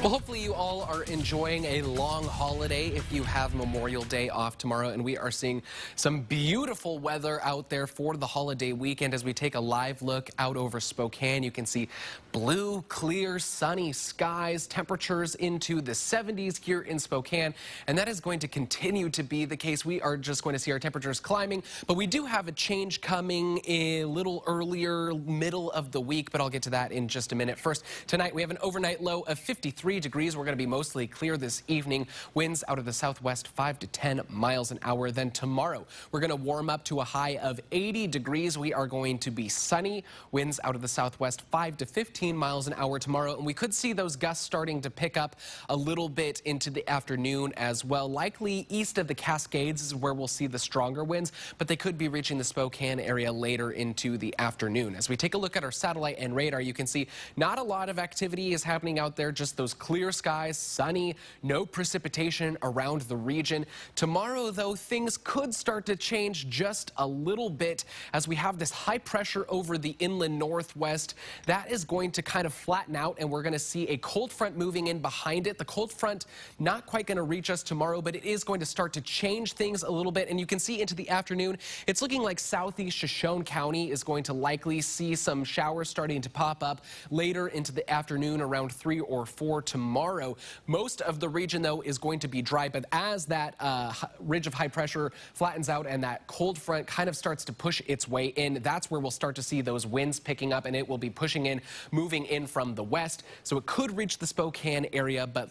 Well, hopefully you all are enjoying a long holiday if you have Memorial Day off tomorrow, and we are seeing some beautiful weather out there for the holiday weekend. As we take a live look out over Spokane, you can see blue, clear, sunny skies, temperatures into the 70s here in Spokane, and that is going to continue to be the case. We are just going to see our temperatures climbing, but we do have a change coming a little earlier, middle of the week, but I'll get to that in just a minute. First, tonight we have an overnight low of 53 degrees. We're going to be mostly clear this evening. Winds out of the southwest 5 to 10 miles an hour. Then tomorrow we're going to warm up to a high of 80 degrees. We are going to be sunny. Winds out of the southwest 5 to 15 miles an hour tomorrow. And we could see those gusts starting to pick up a little bit into the afternoon as well. Likely east of the Cascades is where we'll see the stronger winds, but they could be reaching the Spokane area later into the afternoon. As we take a look at our satellite and radar, you can see not a lot of activity is happening out there, just those clear skies, sunny, no precipitation around the region. Tomorrow, though, things could start to change just a little bit as we have this high pressure over the inland northwest. That is going to kind of flatten out, and we're going to see a cold front moving in behind it. The cold front not quite going to reach us tomorrow, but it is going to start to change things a little bit. And you can see into the afternoon, it's looking like southeast Shoshone County is going to likely see some showers starting to pop up later into the afternoon around 3 or 4 tomorrow. Most of the region, though, is going to be dry, but as that ridge of high pressure flattens out and that cold front kind of starts to push its way in, that's where we'll start to see those winds picking up, and it will be pushing in, moving in from the west. So it could reach the Spokane area, but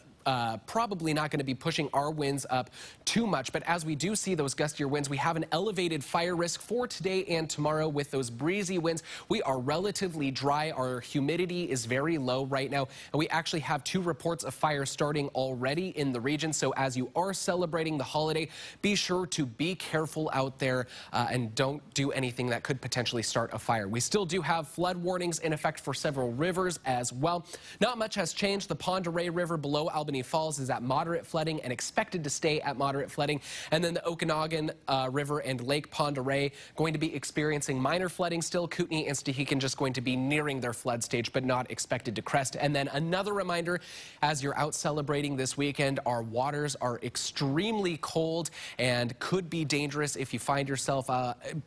probably not going to be pushing our winds up too much. But as we do see those gustier winds, we have an elevated fire risk for today and tomorrow with those breezy winds. We are relatively dry. Our humidity is very low right now, and we actually have 2 reports of fire starting already in the region. So as you are celebrating the holiday, be sure to be careful out there and don't do anything that could potentially start a fire. We still do have flood warnings in effect for several rivers as well. Not much has changed. The Pend Oreille River below Albany Falls is at moderate flooding and expected to stay at moderate flooding. And then the Okanagan River and Lake Pend Oreille going to be experiencing minor flooding still. Kootenai and Stehekin just going to be nearing their flood stage, but not expected to crest. And then another reminder, as you're out celebrating this weekend, our waters are extremely cold and could be dangerous if you find yourself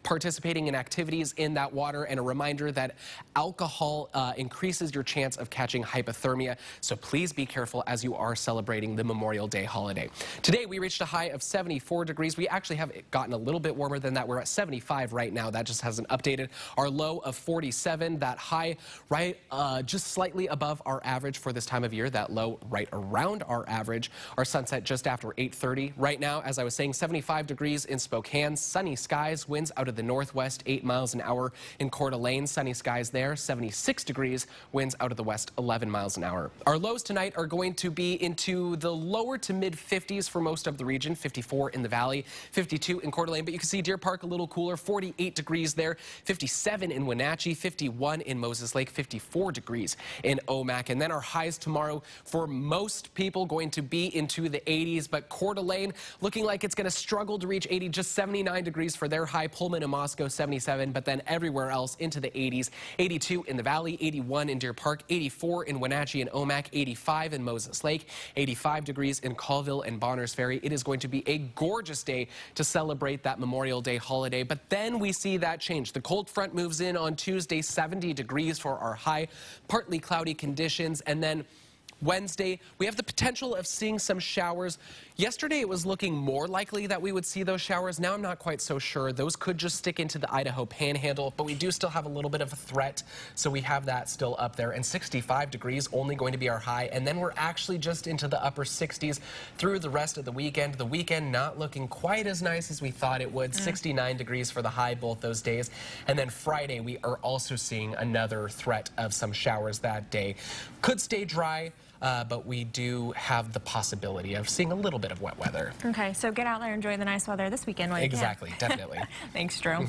participating in activities in that water. And a reminder that alcohol increases your chance of catching hypothermia. So please be careful as you are celebrating the Memorial Day holiday. Today we reached a high of 74 degrees. We actually have gotten a little bit warmer than that. We're at 75 right now. That just hasn't updated. Our low of 47, that high right just slightly above our average for this time of year. That low right around our average. Our sunset just after 8:30. Right now, as I was saying, 75 degrees in Spokane. Sunny skies, winds out of the northwest 8 miles an hour in Coeur d'Alene. Sunny skies there. 76 degrees, winds out of the west 11 miles an hour. Our lows tonight are going to be into the lower to mid 50s for most of the region. 54 in the valley, 52 in Coeur d'Alene, but you can see Deer Park a little cooler, 48 degrees there, 57 in Wenatchee, 51 in Moses Lake, 54 degrees in Omak. And then our highs tomorrow for most people going to be into the 80s, but Coeur d'Alene looking like it's going to struggle to reach 80, just 79 degrees for their high. Pullman and Moscow 77, but then everywhere else into the 80s, 82 in the valley, 81 in Deer Park, 84 in Wenatchee and Omak, 85 in Moses Lake, 85 degrees in Colville and Bonners Ferry. It is going to be a gorgeous day to celebrate that Memorial Day holiday, but then we see that change. The cold front moves in on Tuesday, 70 degrees for our high, partly cloudy conditions, and then Wednesday, we have the potential of seeing some showers. Yesterday, it was looking more likely that we would see those showers. Now I'm not quite so sure. Those could just stick into the Idaho Panhandle, but we do still have a little bit of a threat, so we have that still up there. And 65 degrees only going to be our high, and then we're actually just into the upper 60s through the rest of the weekend. The weekend not looking quite as nice as we thought it would. 69 degrees for the high both those days. And then Friday, we are also seeing another threat of some showers that day. Could stay dry. But we do have the possibility of seeing a little bit of wet weather. Okay, so get out there and enjoy the nice weather this weekend while you can. Exactly, definitely. Thanks, Drew.